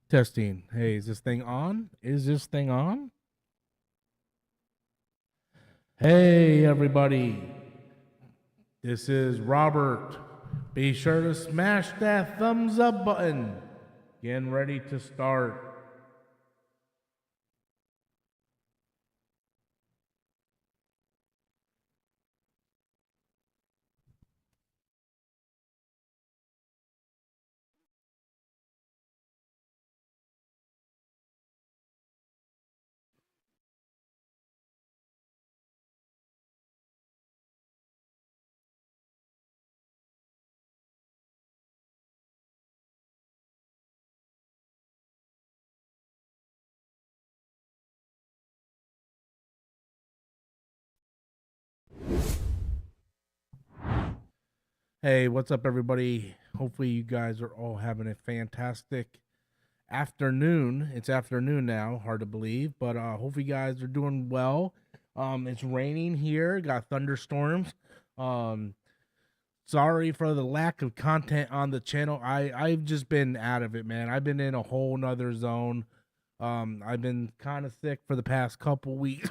Testing. Hey, is this thing on? Is this thing on? Hey, everybody. This is Robert. Be sure to smash that thumbs up button. Getting ready to start. Hey, what's up, everybody? Hopefully, you guys are all having a fantastic afternoon. It's afternoon now, hard to believe, but hopefully, you guys are doing well. It's raining here, got thunderstorms. Um, Sorry for the lack of content on the channel. I've just been out of it, man. I've been in a whole nother zone. I've been kind of sick for the past couple weeks,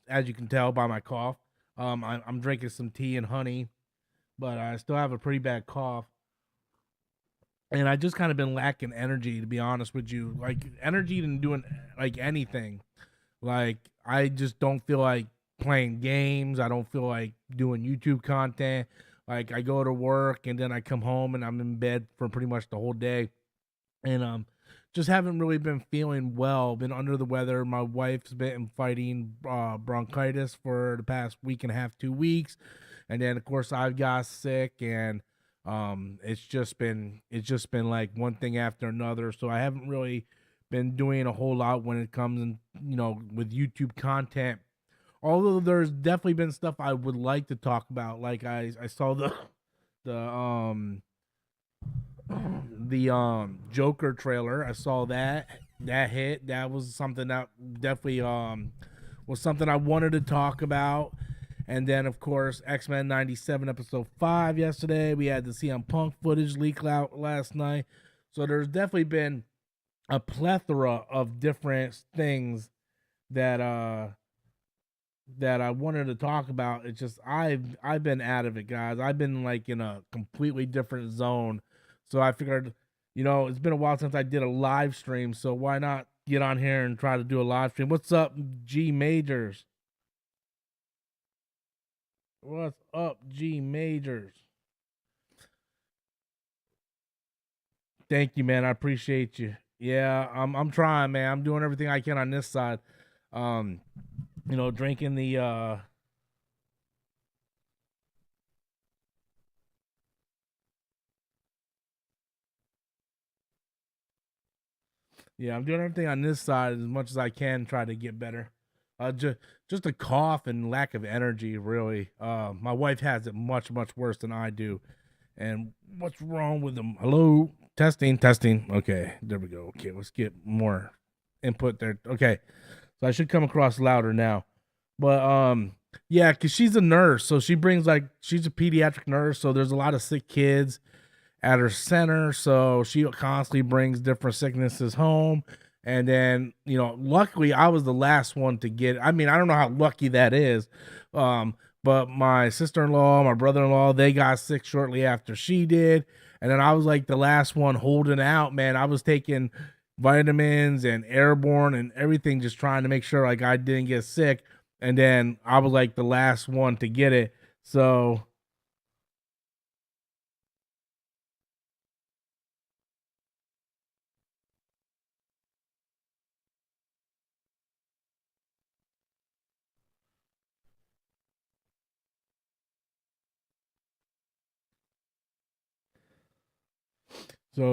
as you can tell by my cough. I'm drinking some tea and honey, but I still have a pretty bad cough, and I just kind of been lacking energy, to be honest with you. Like energy in doing like anything. Like I just don't feel like playing games. I don't feel like doing YouTube content. Like I go to work and then I come home and I'm in bed for pretty much the whole day. And just haven't really been feeling well. Been under the weather. My wife's been fighting bronchitis for the past week and a half, 2 weeks. And then of course I've got sick, and it's just been like one thing after another. So I haven't really been doing a whole lot when it comes in, with YouTube content. Although there's definitely been stuff I would like to talk about. Like I saw the Joker trailer. I saw that hit. That was something that definitely was something I wanted to talk about. And then of course X-Men 97 episode 5 yesterday. We had the CM Punk footage leak out last night. So there's definitely been a plethora of different things that I wanted to talk about. It's just I've been out of it, guys. I've been like in a completely different zone. So I figured, it's been a while since I did a live stream, so why not get on here and try to do a live stream? What's up, G Majors? What's up, G Majors? Thank you, man. I appreciate you. Yeah, I'm trying, man. I'm doing everything I can on this side. Um, drinking the yeah, I'm doing everything on this side as much as I can, try to get better. Just a cough and lack of energy, really. My wife has it much, much worse than I do. And what's wrong with them? Hello, testing, testing. Okay, there we go. Okay, let's get more input there. Okay, so I should come across louder now. But yeah, cause she's a nurse, so she's a pediatric nurse. So there's a lot of sick kids at her center, so she constantly brings different sicknesses home. And then, luckily I was the last one to get it. I mean, I don't know how lucky that is. But my sister-in-law, my brother-in-law, they got sick shortly after she did. And then I was like the last one holding out, man. I was taking vitamins and airborne and everything, just trying to make sure like I didn't get sick. And then I was like the last one to get it. So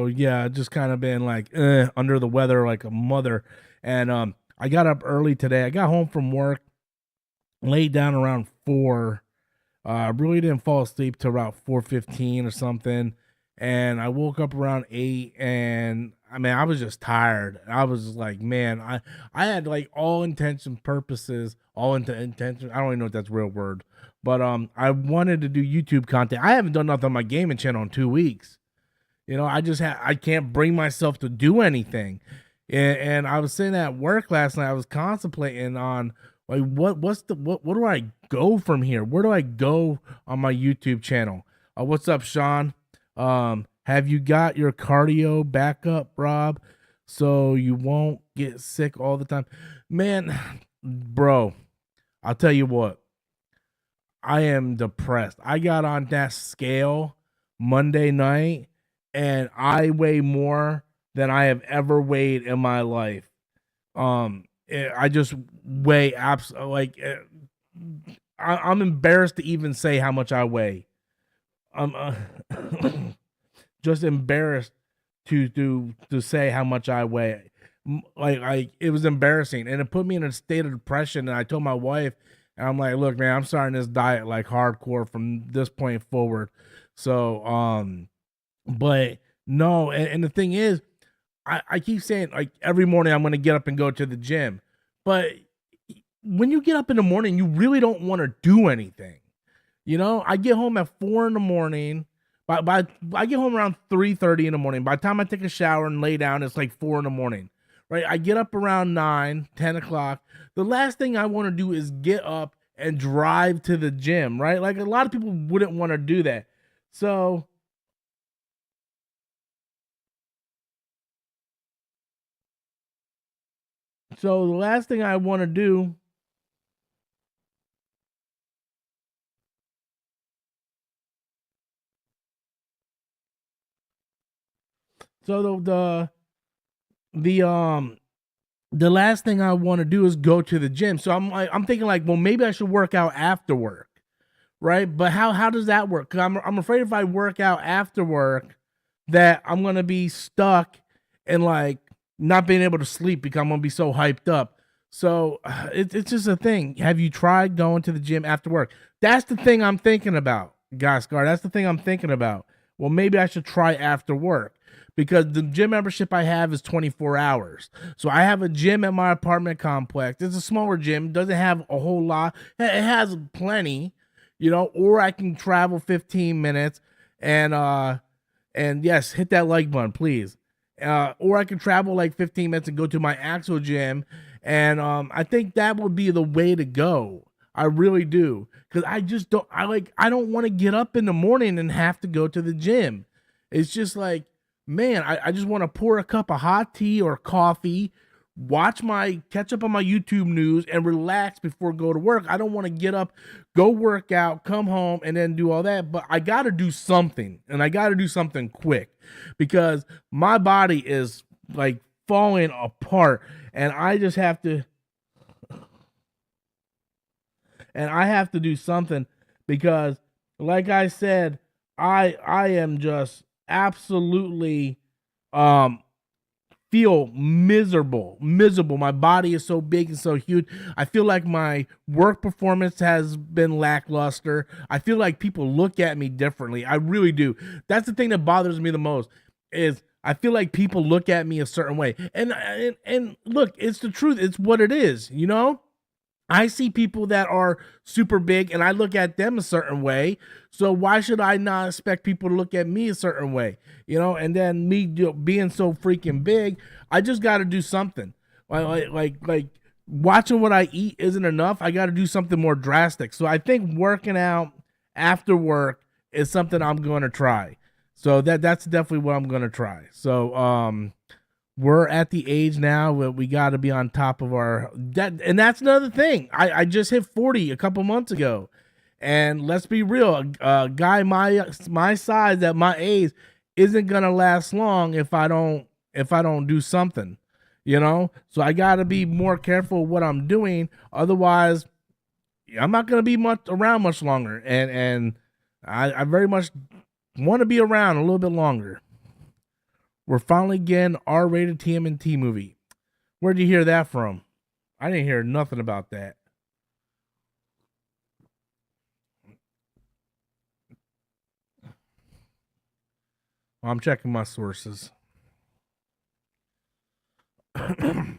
yeah, just kind of been like under the weather like a mother. And I got up early today. I got home from work, laid down around 4. I really didn't fall asleep till about 4:15 or something. And I woke up around 8, and I mean I was just tired. I was just like, man, I had like all intention purposes, all into intention. I don't even know if that's a real word. But I wanted to do YouTube content. I haven't done nothing on my gaming channel in 2 weeks. I can't bring myself to do anything. And I was sitting at work last night. I was contemplating on like what do I go from here? Where do I go on my YouTube channel? What's up, Sean? Have you got your cardio back up, Rob? So you won't get sick all the time. Man, bro, I'll tell you what. I am depressed. I got on that scale Monday night and I weigh more than I have ever weighed in my life. I just weigh I'm embarrassed to even say how much I weigh. I'm just embarrassed to say how much I weigh. Like it was embarrassing, and it put me in a state of depression. And I told my wife, and I'm like, "Look, man, I'm starting this diet like hardcore from this point forward." So, but no, and the thing is, I keep saying like every morning I'm gonna get up and go to the gym, but when you get up in the morning, you really don't want to do anything. I get home at 4 in the morning. By I get home around 3:30 in the morning. By the time I take a shower and lay down, it's like 4 in the morning. Right? I get up around 9, 10 o'clock. The last thing I want to do is get up and drive to the gym, right? Like a lot of people wouldn't want to do that. So so the last thing I want to do. So the the last thing I want to do is go to the gym. So I'm thinking like, well, maybe I should work out after work, right? But how does that work? Because I'm afraid if I work out after work, that I'm gonna be stuck and like not being able to sleep because I'm gonna be so hyped up. So it's just a thing. Have you tried going to the gym after work? That's the thing I'm thinking about, Gascar. That's the thing I'm thinking about. Well, maybe I should try after work because the gym membership I have is 24 hours. So I have a gym at my apartment complex. It's a smaller gym, doesn't have a whole lot. It has plenty, or I can travel 15 minutes and yes, hit that like button, please. Or I can travel like 15 minutes and go to my actual gym, and I think that would be the way to go. I really do, because I just don't. I don't want to get up in the morning and have to go to the gym. It's just like, man, I just want to pour a cup of hot tea or coffee, catch up on my YouTube news, and relax before go to work. I don't want to get up, go work out, come home, and then do all that. But I got to do something, and I got to do something quick because my body is like falling apart, and I have to do something because, like I said, I am just absolutely um feel miserable. My body is so big and so huge. I feel like my work performance has been lackluster. I feel like people look at me differently. I really do. That's the thing that bothers me the most is I feel like people look at me a certain way. And look, it's the truth. It's what it is. I see people that are super big and I look at them a certain way. So why should I not expect people to look at me a certain way? And then me being so freaking big, I just got to do something. Like watching what I eat isn't enough. I got to do something more drastic. So I think working out after work is something I'm going to try. So that's definitely what I'm going to try. So we're at the age now where we got to be on top of and that's another thing. I just hit 40 a couple months ago, and let's be real, a guy my size at my age isn't gonna last long if I don't do something. So I got to be more careful what I'm doing, otherwise I'm not gonna be around much longer, and I very much want to be around a little bit longer. We're finally getting R-rated TMNT movie. Where'd you hear that from? I didn't hear nothing about that. I'm checking my sources. I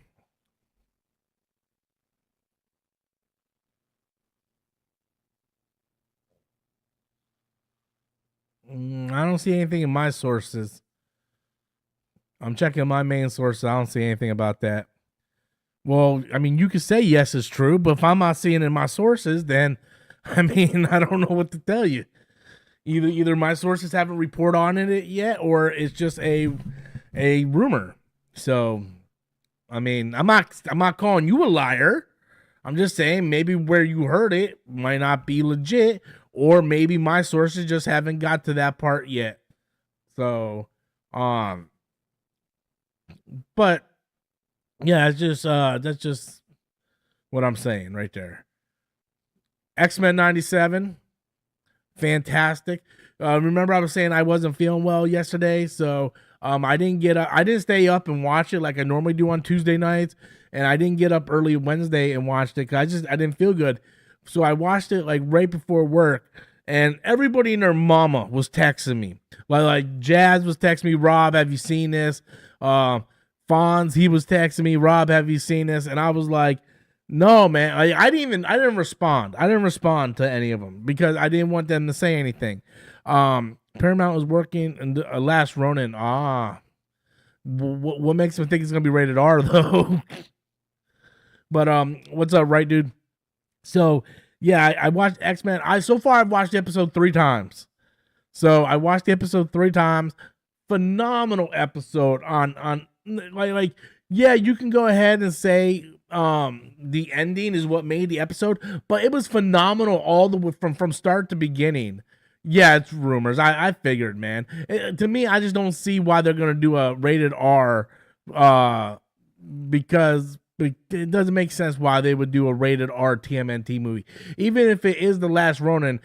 don't see anything in my sources. I'm checking my main sources. I don't see anything about that. Well, I mean, you could say yes, it's true, but if I'm not seeing it in my sources, then I mean, I don't know what to tell you. Either my sources haven't reported on it yet, or it's just a rumor. So, I mean, I'm not calling you a liar. I'm just saying maybe where you heard it might not be legit, or maybe my sources just haven't got to that part yet. So, but yeah, it's just that's just what I'm saying right there. X-Men 97, fantastic. Remember I was saying I wasn't feeling well yesterday, so I didn't stay up and watch it like I normally do on Tuesday nights, and I didn't get up early Wednesday and watched it because I didn't feel good. So I watched it like right before work, and everybody and their mama was texting me. Like Jazz was texting me, Rob, have you seen this? Fonz, he was texting me, Rob, have you seen this? And I was like, no, man. I didn't respond. I didn't respond to any of them because I didn't want them to say anything. Paramount was working in the Last Ronin. What makes them think it's gonna be rated R though? But what's up, right, dude? So yeah, I watched X-Men. So far I've watched the episode 3 times. So I watched the episode 3 times. Phenomenal episode on like yeah, you can go ahead and say the ending is what made the episode, but it was phenomenal all the way from start to beginning. Yeah, it's rumors. I figured, man. To me, I just don't see why they're gonna do a rated R, because it doesn't make sense why they would do a rated R TMNT movie. Even if it is The Last Ronin,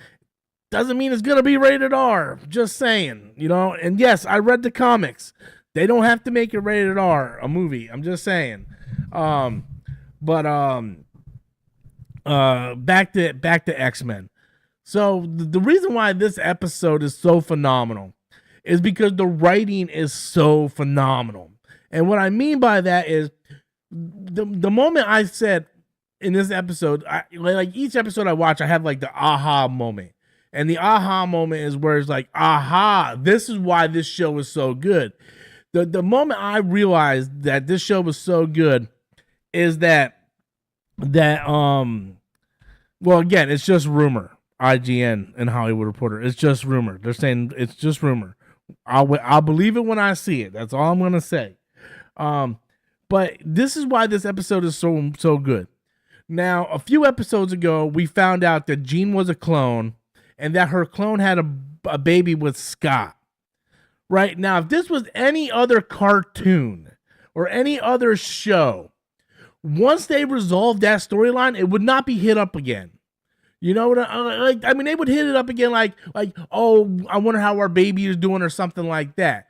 doesn't mean it's gonna be rated R. Just saying, you know. And yes, I read the comics. They don't have to make it rated R, a movie. I'm just saying. Back to X-Men. So the reason why this episode is so phenomenal is because the writing is so phenomenal. And what I mean by that is the moment I said in this episode, like each episode I watch, I have like the aha moment. And the aha moment is where it's like, aha, this is why this show is so good. The moment I realized that this show was so good is that well, again, it's just rumor. IGN and Hollywood Reporter, it's just rumor. They're saying it's just rumor. I'll believe it when I see it. That's all I'm gonna say. But this is why this episode is so good. Now, a few episodes ago, we found out that Jean was a clone, and that her clone had a baby with Scott. Right now, if this was any other cartoon or any other show, once they resolved that storyline, it would not be hit up again. You know what? I mean, they would hit it up again, like, oh, I wonder how our baby is doing, or something like that.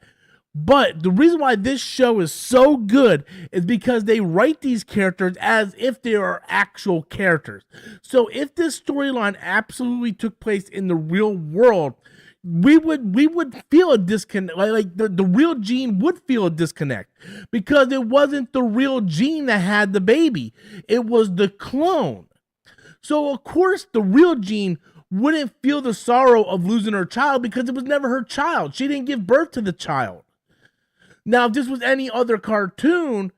But the reason why this show is so good is because they write these characters as if they are actual characters. So if this storyline absolutely took place in the real world, we would feel a disconnect. Like the real Jean would feel a disconnect because it wasn't the real Jean that had the baby. It was the clone. So of course the real Jean wouldn't feel the sorrow of losing her child because it was never her child. She didn't give birth to the child. Now, if this was any other cartoon,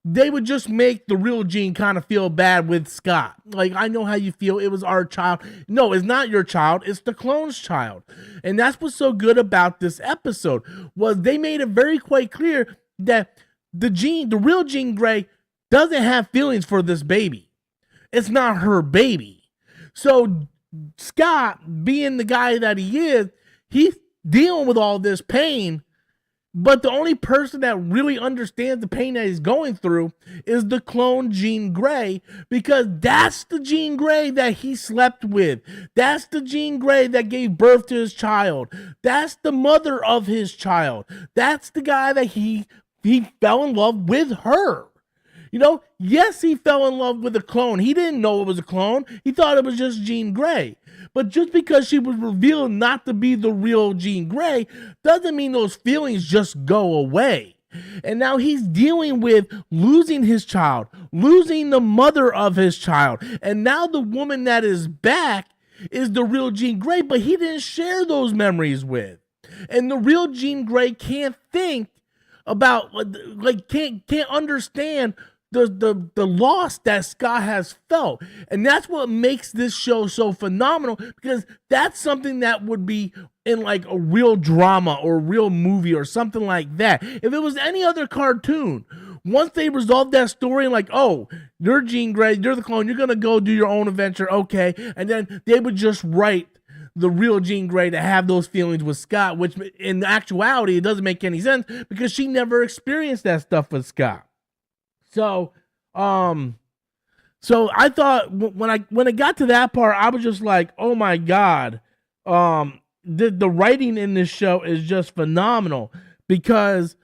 they would just make the real Jean kind of feel bad with Scott. Like, I know how you feel. It was our child. No, it's not your child. It's the clone's child. And that's what's so good about this episode, was they made it very quite clear that the real Jean Grey doesn't have feelings for this baby. It's not her baby. So Scott, being the guy that he is, he's dealing with all this pain. But the only person that really understands the pain that he's going through is the clone Jean Grey, because that's the Jean Grey that he slept with. That's the Jean Grey that gave birth to his child. That's the mother of his child. That's the guy that he fell in love with her. You know, yes, he fell in love with a clone. He didn't know it was a clone. He thought it was just Jean Grey. But just because she was revealed not to be the real Jean Grey doesn't mean those feelings just go away. And now he's dealing with losing his child, losing the mother of his child. And now the woman that is back is the real Jean Grey, but he didn't share those memories with. And the real Jean Grey can't think like can't understand the loss that Scott has felt. And that's what makes this show so phenomenal, because that's something that would be in like a real drama or a real movie or something like that. If it was any other cartoon, once they resolved that story and like, oh, you're Jean Grey, you're the clone, you're gonna go do your own adventure, okay, and then they would just write the real Jean Grey to have those feelings with Scott, which in actuality it doesn't make any sense because she never experienced that stuff with Scott. So, so I thought when it got to that part, I was just like, oh my god, the writing in this show is just phenomenal because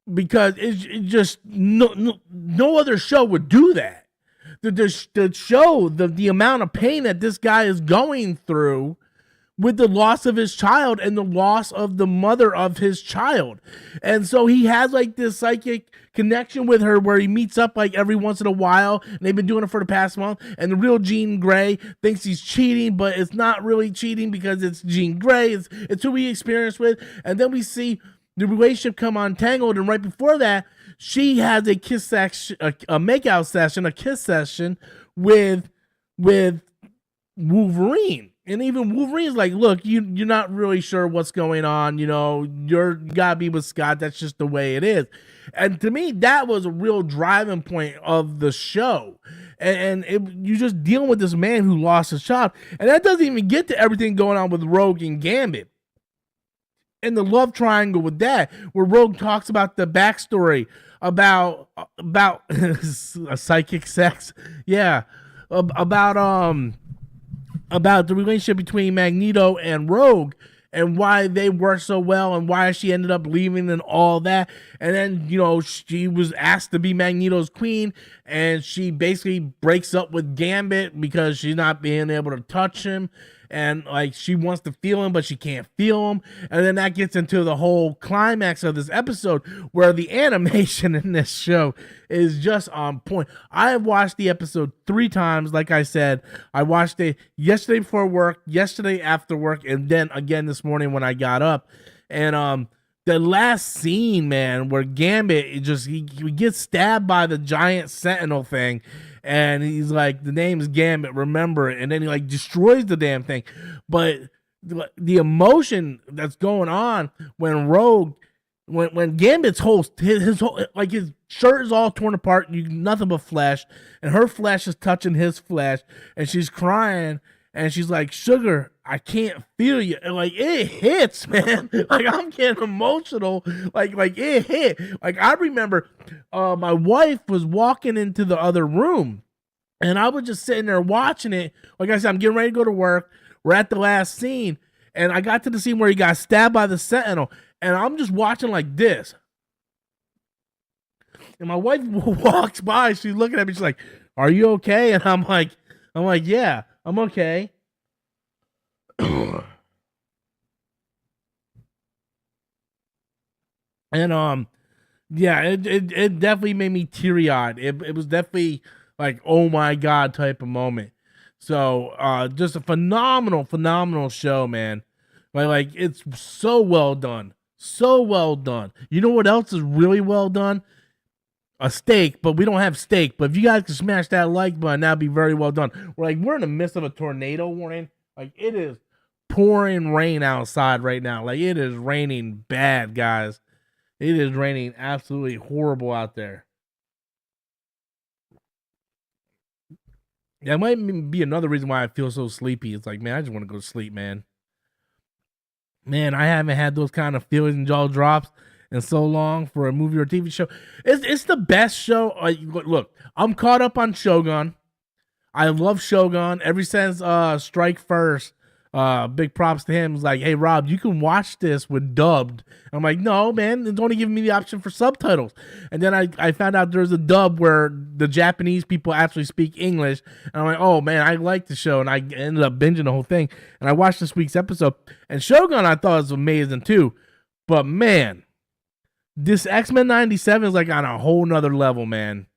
it just no other show would do that. The show the amount of pain that this guy is going through with the loss of his child and the loss of the mother of his child. And so he has like this psychic connection with her where he meets up like every once in a while, and they've been doing it for the past month, and the real Jean Grey thinks he's cheating, but it's not really cheating because it's Jean Grey, it's who he experienced with. And then we see the relationship come untangled, and right before that, she has a kiss section, a makeout session, a kiss session with Wolverine. And even Wolverine's like, look, you're not really sure what's going on. You know, you gotta be with Scott. That's just the way it is. And to me, that was a real driving point of the show. And you're just dealing with this man who lost his child. And that doesn't even get to everything going on with Rogue and Gambit. And the love triangle with that, where Rogue talks about the backstory about a psychic sex. Yeah. About the relationship between Magneto and Rogue and why they work so well and why she ended up leaving and all that. And then, you know, she was asked to be Magneto's queen, and she basically breaks up with Gambit because she's not being able to touch him. And like she wants to feel him, but she can't feel him. And then that gets into the whole climax of this episode where the animation in this show is just on point. I have watched the episode 3 times. Like I said, I watched it yesterday before work, yesterday after work, and then again this morning when I got up. And the last scene, man, where Gambit he gets stabbed by the giant sentinel thing, and he's like, the name's Gambit, remember it, and then he like destroys the damn thing. But the emotion that's going on when Rogue, when Gambit's his whole, like his shirt is all torn apart, nothing but flesh, and her flesh is touching his flesh, and she's crying, and she's like, sugar, I can't feel you. And like, it hits, man. Like, I'm getting emotional. Like it hit. Like, I remember my wife was walking into the other room, and I was just sitting there watching it. Like I said, I'm getting ready to go to work. We're at the last scene, and I got to the scene where he got stabbed by the Sentinel, and I'm just watching like this. And my wife walks by. She's looking at me. She's like, are you okay? And I'm like, yeah, I'm okay. And yeah, it definitely made me teary-eyed. It was definitely like, oh my god type of moment. So just a phenomenal show, man. Like it's so well done. So well done. You know what else is really well done? A steak, but we don't have steak. But if you guys can smash that like button, that'd be very well done. We're in the midst of a tornado warning. Like, it is pouring rain outside right now. Like, it is raining bad, guys. It is raining absolutely horrible out there. That might be another reason why I feel so sleepy. It's like, man, I just want to go to sleep, man. Man, I haven't had those kind of feelings and jaw drops in so long for a movie or TV show. It's the best show. Look, I'm caught up on Shogun. I love Shogun ever since Strike First. Big props to him. He's like, hey Rob, you can watch this with dubbed. I'm like, no man, it's only giving me the option for subtitles. And then I found out there's a dub where the Japanese people actually speak English. And I'm like, oh man, I like the show, and I ended up binging the whole thing. And I watched this week's episode, and Shogun I thought was amazing too. But man, this X-Men 97 is like on a whole nother level, man.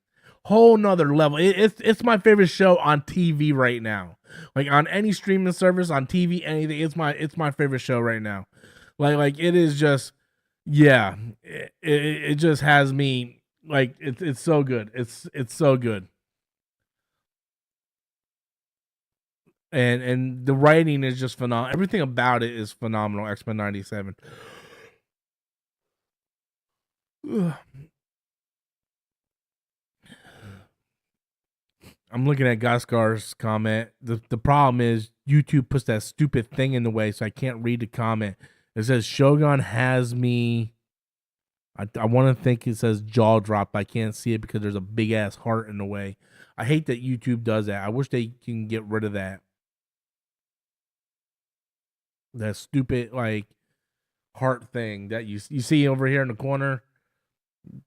Whole nother level. It's my favorite show on TV right now. Like, on any streaming service, on TV, anything. It's my favorite show right now. Like it is just Yeah, it just has me like it's so good. It's so good. And the writing is just phenomenal. Everything about it is phenomenal. X-Men 97. I'm looking at Gaskar's comment. The problem is YouTube puts that stupid thing in the way, so I can't read the comment. It says Shogun has me. I want to think it says jaw drop, but I can't see it because there's a big ass heart in the way. I hate that YouTube does that. I wish they can get rid of that. That stupid like heart thing that you see over here in the corner.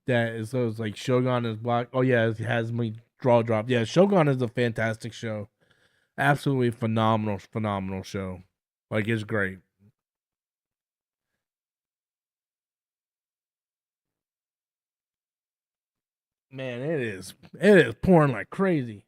That is so it's like Shogun is blocked. Oh yeah, it has me draw drop. Yeah, Shogun is a fantastic show. Absolutely phenomenal show. Like it's great. Man, it is. It is pouring like crazy.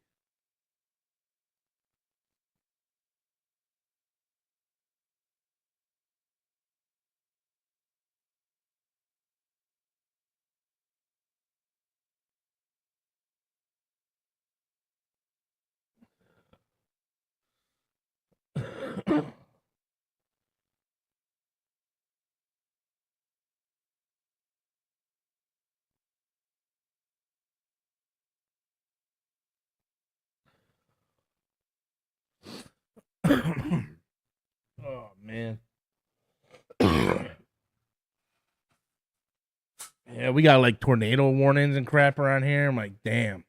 Oh man. Yeah, we got like tornado warnings and crap around here. I'm like, damn.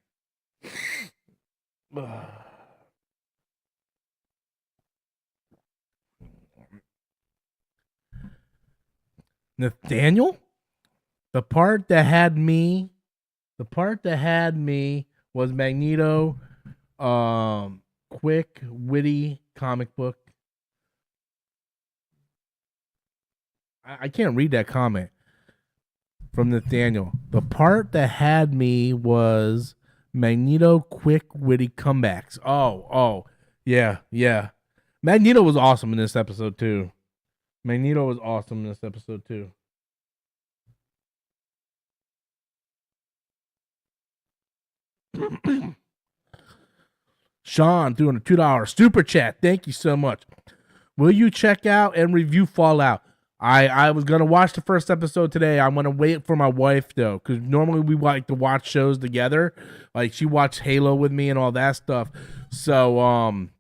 Nathaniel? The part that had me, the part that had me was Magneto, quick, witty comic book. I can't read that comment from Nathaniel. The part that had me was Magneto, quick, witty comebacks. Yeah. Magneto was awesome in this episode too. Magneto was awesome in this episode too. Sean doing a $2 super chat. Thank you so much. Will you check out and review Fallout? I was gonna watch the first episode today. I'm gonna wait for my wife though, because normally we like to watch shows together. Like she watched Halo with me and all that stuff. So I'm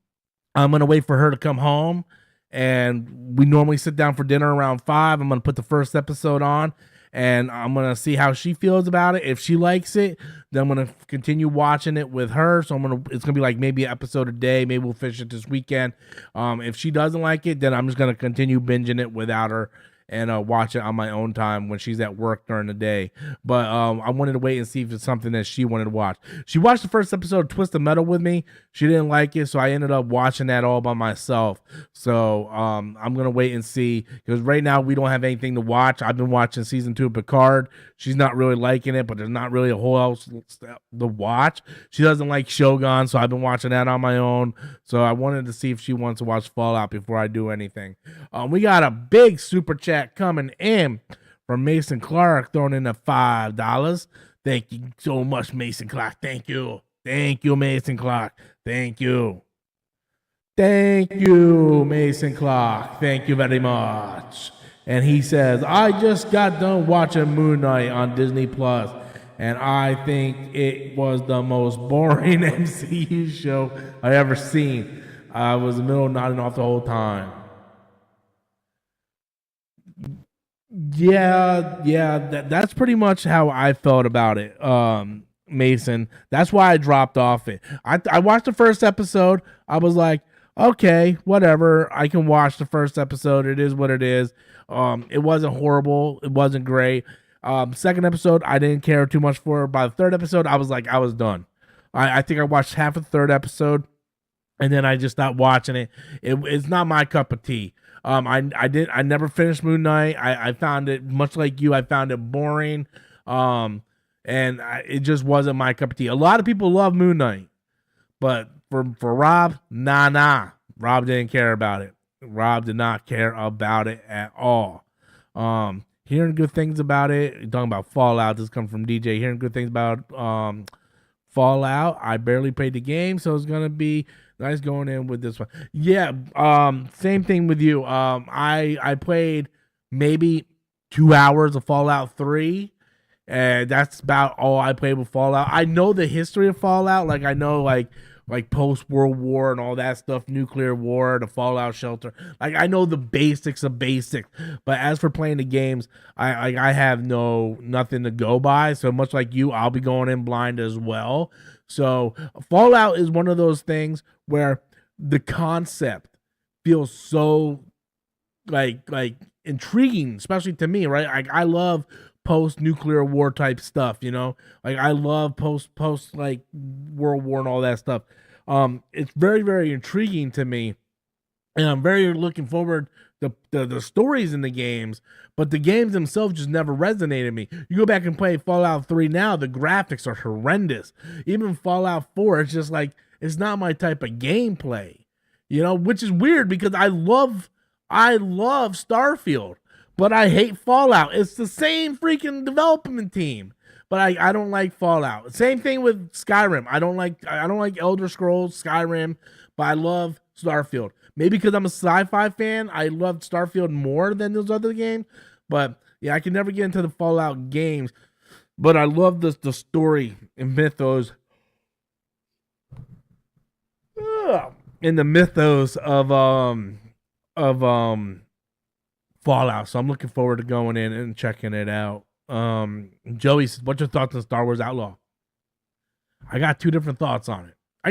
gonna wait for her to come home, and we normally sit down for dinner around 5. I'm gonna put the first episode on, and I'm gonna see how she feels about it. If she likes it, then I'm gonna continue watching it with her. So it's gonna be like maybe an episode a day. Maybe we'll finish it this weekend. If she doesn't like it, then I'm just gonna continue binging it without her and watch it on my own time when she's at work during the day. But I wanted to wait and see if it's something that she wanted to watch. She watched the first episode of Twisted Metal with me. She didn't like it, so I ended up watching that all by myself. So I'm gonna wait and see, because right now we don't have anything to watch. I've been watching season 2 of Picard. She's not really liking it, but there's not really a whole else to watch. She doesn't like Shogun, so I've been watching that on my own. So I wanted to see if she wants to watch Fallout before I do anything. We got a big super chat coming in from Mason Clark, throwing in the $5. Thank you so much, Mason Clark. Thank you, Mason Clark. Thank you, Mason Clark. Thank you very much. And he says, I just got done watching Moon Knight on Disney Plus, and I think it was the most boring MCU show I ever seen. I was in the middle of nodding off the whole time. Yeah, that's pretty much how I felt about it, Mason. That's why I dropped off it. I watched the first episode. I was like, okay, whatever. I can watch the first episode. It is what it is. It wasn't horrible. It wasn't great. Second episode, I didn't care too much for. By the third episode, I was like, I was done. I think I watched half of the third episode, and then I just stopped watching it. It's not my cup of tea. I never finished Moon Knight. I found it, much like you, I found it boring. It just wasn't my cup of tea. A lot of people love Moon Knight, but for Rob, nah. Rob didn't care about it. Rob did not care about it at all. hearing good things about it. You're talking about Fallout. This comes from DJ. Hearing good things about Fallout. I barely played the game, so it's gonna be nice going in with this one. Yeah. Same thing with you. I played maybe 2 hours of Fallout 3. And that's about all I played with Fallout. I know the history of Fallout. Like I know like post World War and all that stuff, nuclear war, the Fallout shelter. Like I know the basics of basics. But as for playing the games, I have nothing to go by. So much like you, I'll be going in blind as well. So Fallout is one of those things where the concept feels so like intriguing, especially to me, right? I love post nuclear war type stuff, you know. Like I love post like World War and all that stuff. It's very very intriguing to me, and I'm very looking forward to the stories in the games. But the games themselves just never resonated with me. You go back and play Fallout 3 now, the graphics are horrendous. Even Fallout 4, it's just like it's not my type of gameplay, you know, which is weird because I love Starfield, but I hate Fallout. It's the same freaking development team, but I don't like Fallout. Same thing with Skyrim. I don't like Elder Scrolls, Skyrim, but I love Starfield. Maybe because I'm a sci-fi fan, I love Starfield more than those other games. But yeah, I can never get into the Fallout games, but I love the story and mythos. In the mythos of Fallout. So I'm looking forward to going in and checking it out. Joey says, what's your thoughts on Star Wars Outlaw? I got 2 different thoughts on it. I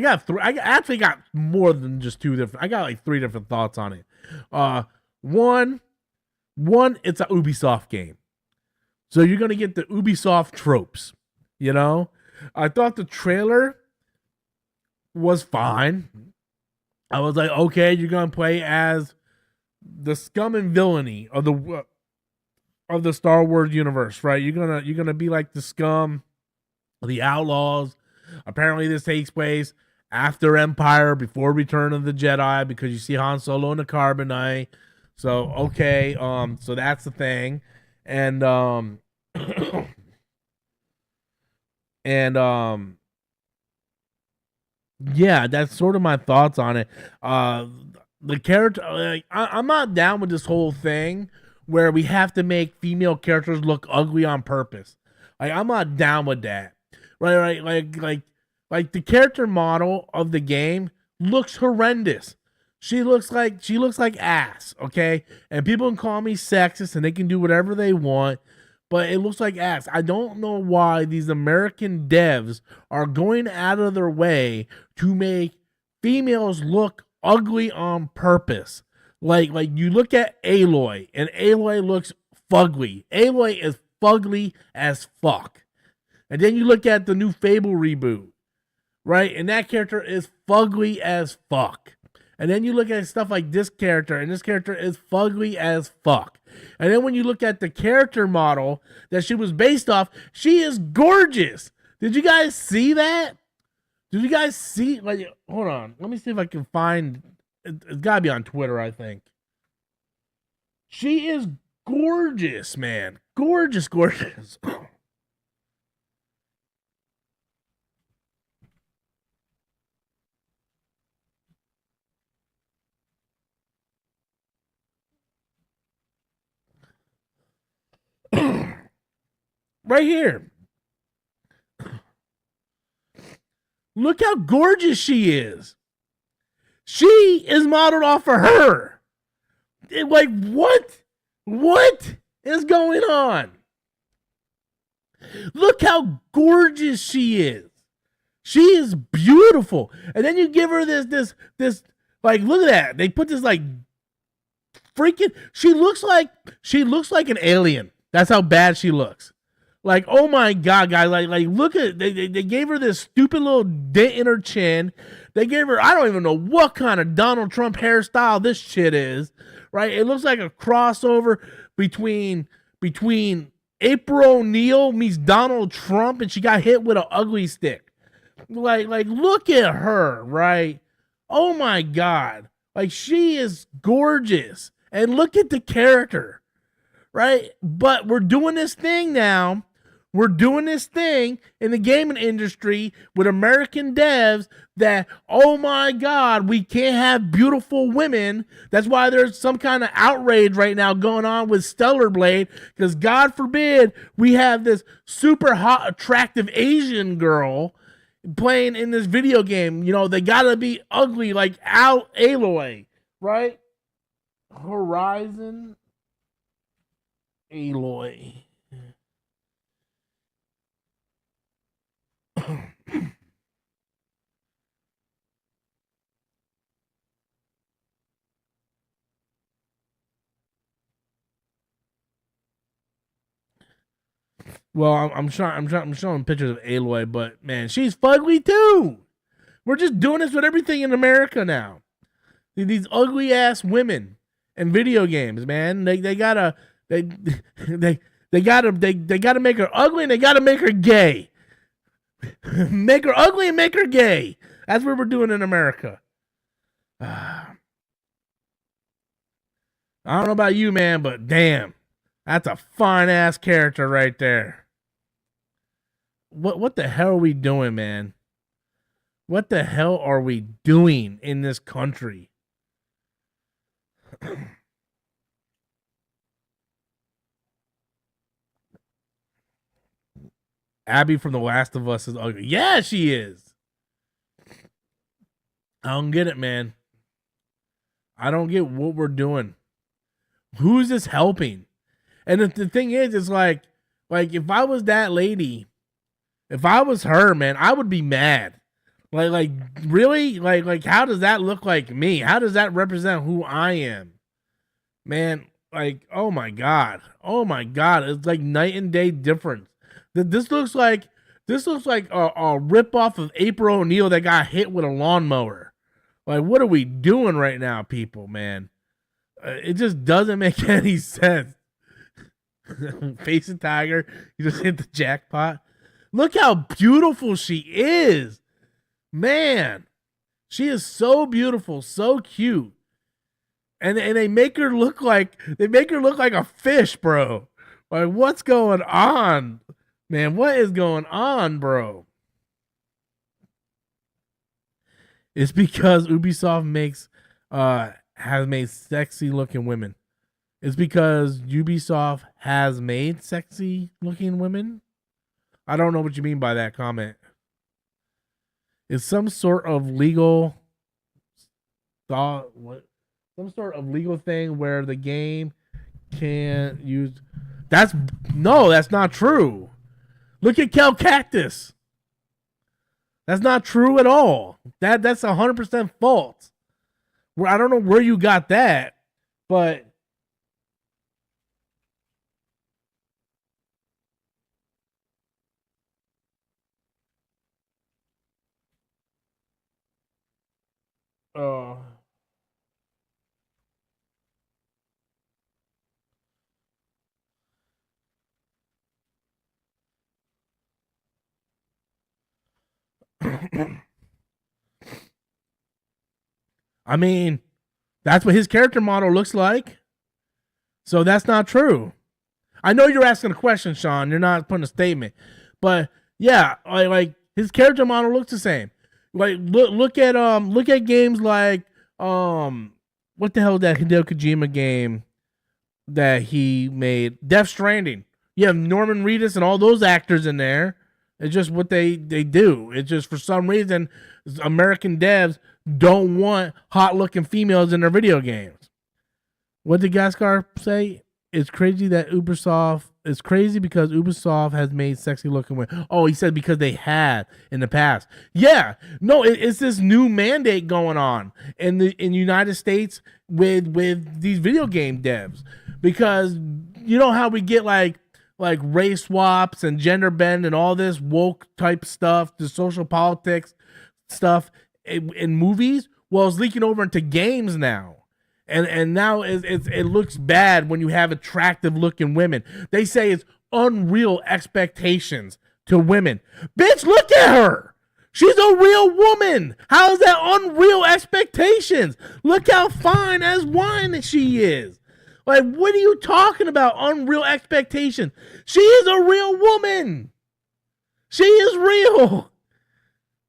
actually got more than just 2 different. I got like 3 different thoughts on it. One, it's a Ubisoft game. So you're going to get the Ubisoft tropes, you know? I thought the trailer was fine. I was like, okay, you're going to play as the scum and villainy of the Star Wars universe, right? You're gonna be like the scum, the outlaws. Apparently, this takes place after Empire, before Return of the Jedi, because you see Han Solo in the Carbonite. So okay, so that's the thing, and and yeah, that's sort of my thoughts on it. The character, I'm not down with this whole thing where we have to make female characters look ugly on purpose. Like I'm not down with that. Right, like the character model of the game looks horrendous. She looks like ass, okay? And people can call me sexist and they can do whatever they want, but it looks like ass. I don't know why these American devs are going out of their way to make females look ugly on purpose. Like you look at Aloy, and Aloy looks fugly. Aloy is fugly as fuck. And then you look at the new Fable reboot, right? And that character is fugly as fuck. And then you look at stuff like this character, and this character is fugly as fuck. And then when you look at the character model that she was based off, she is gorgeous. Did you guys see that? Did you guys see? Like, hold on. Let me see if I can find. It's gotta be on Twitter, I think. She is gorgeous, man. Gorgeous. Right here. Look how gorgeous she is. She is modeled off of her. Like, what? What is going on? Look how gorgeous she is. She is beautiful. And then you give her this, like, look at that. They put this, like, freaking, she looks like an alien. That's how bad she looks. Like, oh my God, guys. Like look at they gave her this stupid little dent in her chin. They gave her, I don't even know what kind of Donald Trump hairstyle this shit is. Right? It looks like a crossover between April O'Neil meets Donald Trump, and she got hit with an ugly stick. Like look at her, right? Oh my God. Like, she is gorgeous. And look at the character. right? But we're doing this thing now. We're doing this thing in the gaming industry with American devs that, oh my God, we can't have beautiful women. That's why there's some kind of outrage right now going on with Stellar Blade, because God forbid we have this super hot, attractive Asian girl playing in this video game. You know, they gotta be ugly like Aloy, right? Horizon Aloy. Well, I'm showing pictures of Aloy, but man, she's fugly too. We're just doing this with everything in America now. These ugly ass women in video games, man. They gotta make her ugly, and they gotta make her gay. Make her ugly and make her gay. That's what we're doing in America. I don't know about you, man, but damn, that's a fine ass character right there. What the hell are we doing, man? What the hell are we doing in this country? Abby from The Last of Us is ugly. Yeah, she is. I don't get it, man. I don't get what we're doing. Who's this helping? And the thing is, it's like if I was that lady, if I was her, man, I would be mad. Like really? Like how does that look like me? How does that represent who I am? Man, like, oh my God. Oh my God. It's like night and day difference. This looks like a ripoff of April O'Neil that got hit with a lawnmower. Like, what are we doing right now, people, man? It just doesn't make any sense. Face a tiger. You just hit the jackpot. Look how beautiful she is. Man, she is so beautiful, so cute. And they make her look like a fish, bro. Like, what's going on? Man, what is going on, bro? It's because Ubisoft has made sexy looking women. It's because Ubisoft has made sexy looking women. I don't know what you mean by that comment. It's some sort of legal thought, some sort of legal thing where the game can't use. That's not true. Look at Kel Cactus. That's not true at all. That's 100% false. I don't know where you got that, but I mean, that's what his character model looks like. So that's not true. I know you're asking a question, Sean. You're not putting a statement. But yeah, like his character model looks the same. Like look at games like what the hell is that Hideo Kojima game that he made? Death Stranding. You have Norman Reedus and all those actors in there. It's just what they do. It's just for some reason American devs don't want hot looking females in their video games. What did Gaskar say? It's crazy because Ubisoft has made sexy looking women. Oh, he said because they had in the past. Yeah, no, it's this new mandate going on in the United States with these video game devs, because you know how we get like race swaps and gender bend and all this woke type stuff, the social politics stuff in movies. Well, it's leaking over into games now. And now it looks bad when you have attractive looking women. They say it's unreal expectations to women. Bitch, look at her. She's a real woman. How is that unreal expectations? Look how fine as wine she is. Like, what are you talking about? Unreal expectation. She is a real woman. She is real.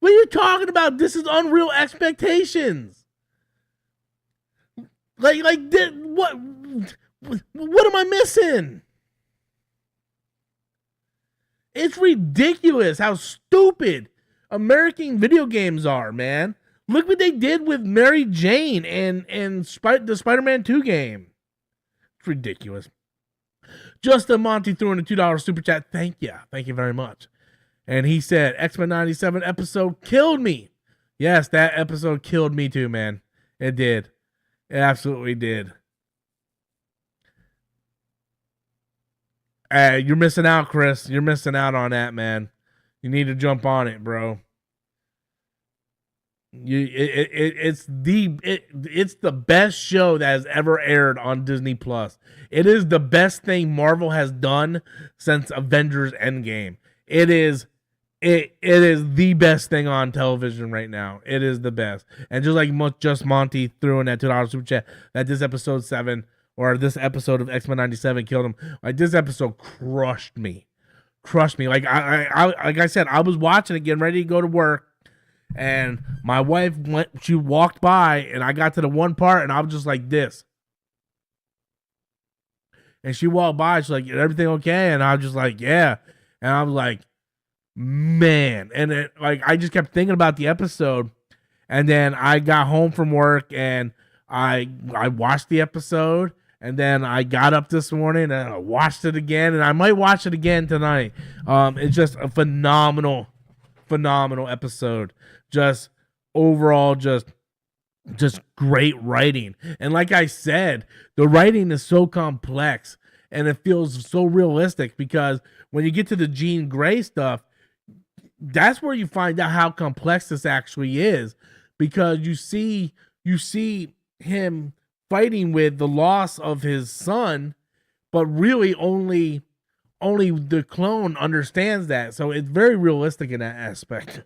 What are you talking about? This is unreal expectations. Like what am I missing? It's ridiculous how stupid American video games are, man. Look what they did with Mary Jane and the Spider-Man 2 game. It's ridiculous. Justin Monty threw in a $2 super chat. Thank you very much. And he said, X-Men 97 episode killed me. Yes, that episode killed me too, man. It did. It absolutely did. You're missing out, Chris. You're missing out on that, man. You need to jump on it, bro. It's the best show that has ever aired on Disney Plus. It is the best thing Marvel has done since Avengers Endgame. It is the best thing on television right now. It is the best. And just like Just Monty threw in that $2 super chat that this episode 7 or this episode of X-Men 97 killed him. Like, this episode crushed me. Like I said, I was watching it, getting ready to go to work, and my wife she walked by, and I got to the one part, and I was just like this. And she walked by, she's like, "Is everything okay?" And I was just like, "Yeah." And I was like, man. And I just kept thinking about the episode, and then I got home from work, and I watched the episode. And then I got up this morning and I watched it again, and I might watch it again tonight. It's just a phenomenal episode. Just overall, just great writing. And like I said, the writing is so complex and it feels so realistic, because when you get to the Jean Grey stuff, that's where you find out how complex this actually is, because you see him fighting with the loss of his son, but really only the clone understands that. So it's very realistic in that aspect.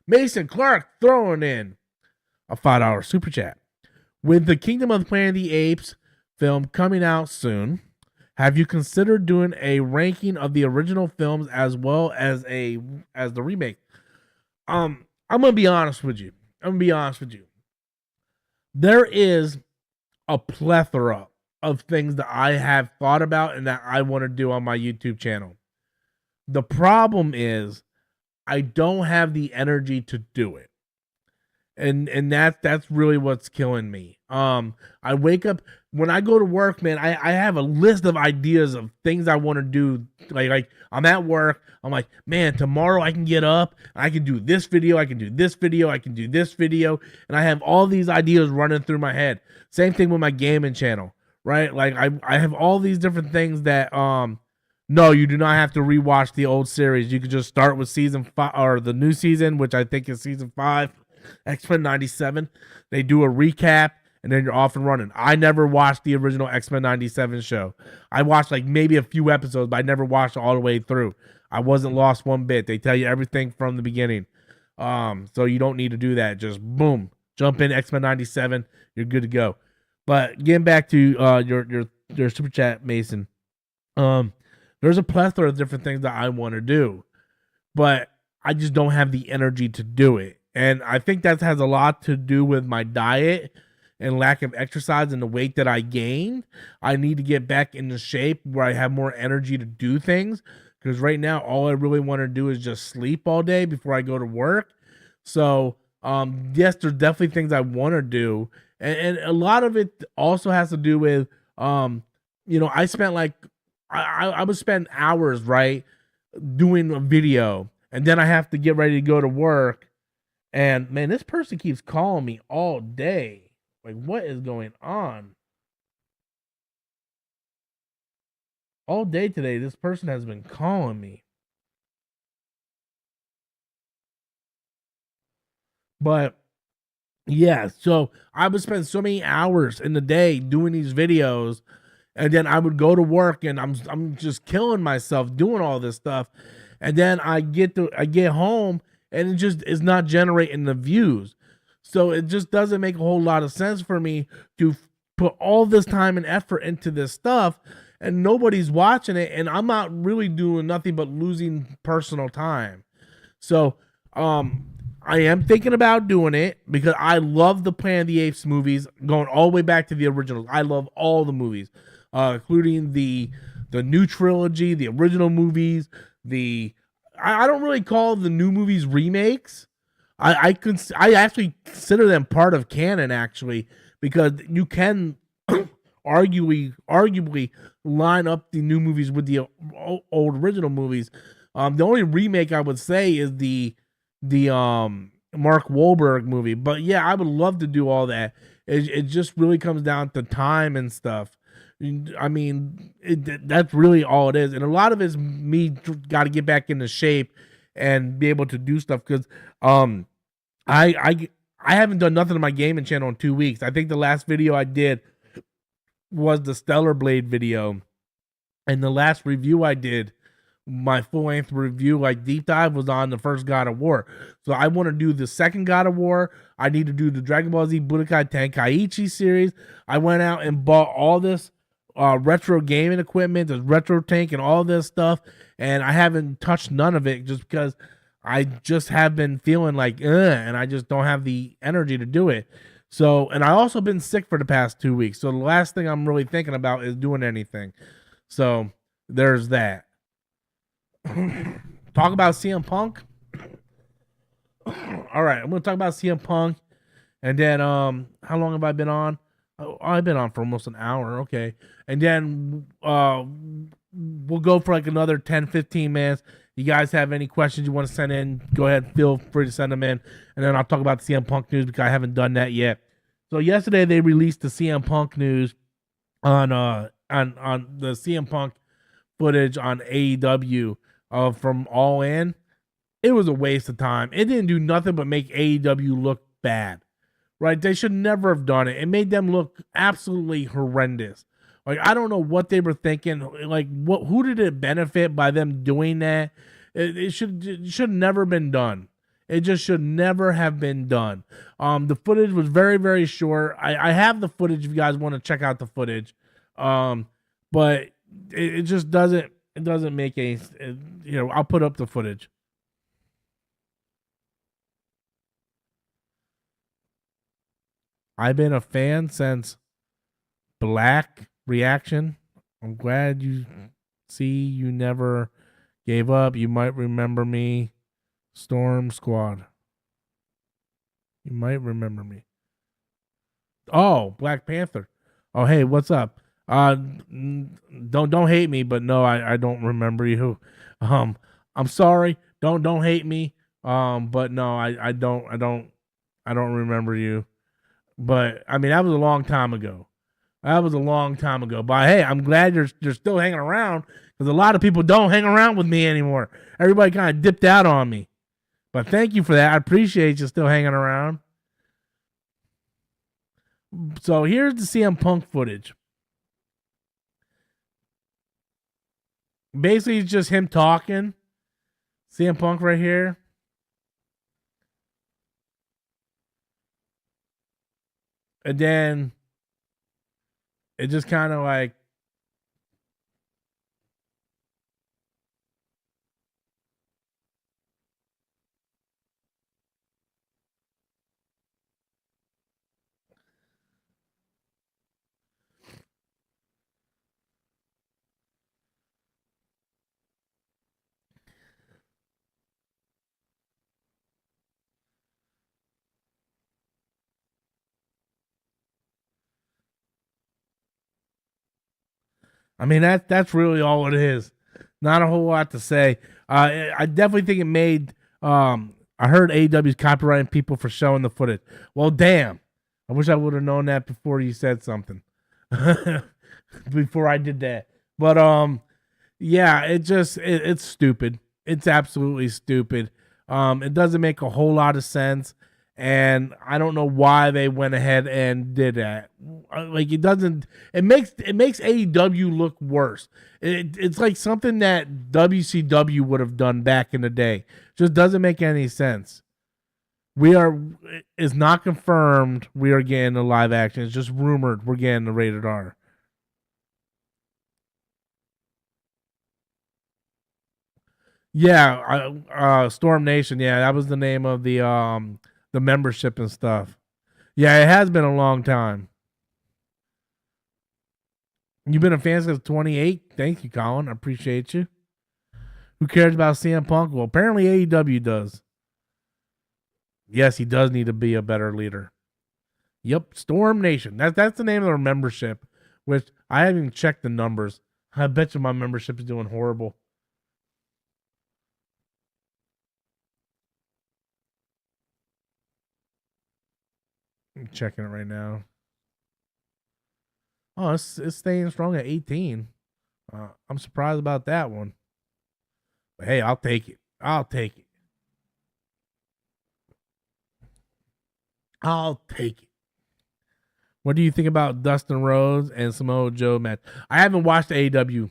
Mason Clark throwing in a $5 super chat. With the Kingdom of the Planet of the Apes film coming out soon, have you considered doing a ranking of the original films as well as the remake? I'm gonna be honest with you. There is a plethora of things that I have thought about and that I want to do on my YouTube channel. The problem is I don't have the energy to do it. And that's really what's killing me. I wake up when I go to work, man, I have a list of ideas of things I want to do. Like I'm at work, I'm like, man, tomorrow I can get up, I can do this video, I can do this video, I can do this video, and I have all these ideas running through my head. Same thing with my gaming channel, right? Like I have all these different things that no, you do not have to rewatch the old series. You can just start with season 5 or the new season, which I think is season 5, X-Men 97. They do a recap, and then you're off and running. I never watched the original X-Men 97 show. I watched like maybe a few episodes, but I never watched it all the way through. I wasn't lost one bit. They tell you everything from the beginning. So you don't need to do that. Just boom, jump in X-Men 97. You're good to go. But getting back to your super chat, Mason. There's a plethora of different things that I want to do, but I just don't have the energy to do it. And I think that has a lot to do with my diet and lack of exercise and the weight that I gained. I need to get back into shape where I have more energy to do things, because right now all I really want to do is just sleep all day before I go to work. So yes, there's definitely things I want to do, and a lot of it also has to do with I spent like I would spend hours, right, doing a video, and then I have to get ready to go to work, and man, this person keeps calling me all day. Like, what is going on? All day today, this person has been calling me. But yeah, so I would spend so many hours in the day doing these videos, and then I would go to work, and I'm just killing myself doing all this stuff, and then I get home, and it just is not generating the views. So it just doesn't make a whole lot of sense for me to put all this time and effort into this stuff and nobody's watching it, and I'm not really doing nothing but losing personal time. So I am thinking about doing it because I love the Planet of the Apes movies, going all the way back to the originals. I love all the movies, including the new trilogy, the original movies. I don't really call the new movies remakes. I actually consider them part of canon, actually, because you can arguably line up the new movies with the old original movies. The only remake I would say is the Mark Wahlberg movie. But yeah, I would love to do all that. It just really comes down to time and stuff. I mean, that's really all it is. And a lot of it's me got to get back into shape and be able to do stuff because I haven't done nothing on my gaming channel in 2 weeks. I think the last video I did was the Stellar Blade video. And the last review I did, my full-length review, like deep dive, was on the first God of War. So I want to do the second God of War. I need to do the Dragon Ball Z Budokai Tenkaichi series. I went out and bought all this retro gaming equipment, the retro tank and all this stuff, and I haven't touched none of it just because I just have been feeling like and I just don't have the energy to do it. So, and I also been sick for the past 2 weeks. So the last thing I'm really thinking about is doing anything. So there's that. Talk about CM Punk. All right, I'm gonna talk about CM Punk, and then how long have I been on? Oh, I've been on for almost an hour. Okay, and then we'll go for like another 10-15 minutes. You guys have any questions you want to send in, go ahead, feel free to send them in, and then I'll talk about the CM Punk news because I haven't done that yet. So yesterday they released the CM Punk news on the CM Punk footage on AEW from All In. It was a waste of time. It didn't do nothing but make AEW look bad. Right? They should never have done it. It made them look absolutely horrendous. Like, I don't know what they were thinking. Like, who did it benefit by them doing that? It should never been done. It just should never have been done. The footage was very, very short. I have the footage if you guys want to check out the footage. But it just doesn't make any, I'll put up the footage. I've been a fan since Black Reaction. I'm glad you never gave up. You might remember me. Storm Squad. You might remember me. Oh, Black Panther. Oh, hey, what's up? Don't hate me, but no, I don't remember you. I'm sorry. Don't hate me. But no, I don't remember you. But I mean, that was a long time ago. But hey, I'm glad you're still hanging around because a lot of people don't hang around with me anymore. Everybody kind of dipped out on me. But thank you for that. I appreciate you still hanging around. So here's the CM Punk footage. Basically, it's just him talking. CM Punk right here. And then it just kind of like I mean, that's really all it is. Not a whole lot to say. I definitely think it made. I heard AEW's copyrighting people for showing the footage. Well, damn. I wish I would have known that before you said something. Before I did that. But yeah, it's stupid. It's absolutely stupid. It doesn't make a whole lot of sense. And I don't know why they went ahead and did that. Like, it doesn't. It makes AEW look worse. It's like something that WCW would have done back in the day. Just doesn't make any sense. We are. It's not confirmed. We are getting the live action. It's just rumored we're getting the rated R. Yeah, Storm Nation. Yeah, that was the name of the membership and stuff. Yeah, it has been a long time. You've been a fan since 28. Thank you, Colin. I appreciate you. Who cares about CM Punk? Well, apparently AEW does. Yes, he does need to be a better leader. Yep, Storm Nation. That's the name of their membership, which I haven't even checked the numbers. I bet you my membership is doing horrible. I'm checking it right now. Oh, it's staying strong at 18. I'm surprised about that one. But hey, I'll take it. I'll take it. I'll take it. What do you think about Dustin Rhodes and Samoa Joe match? I haven't watched AEW.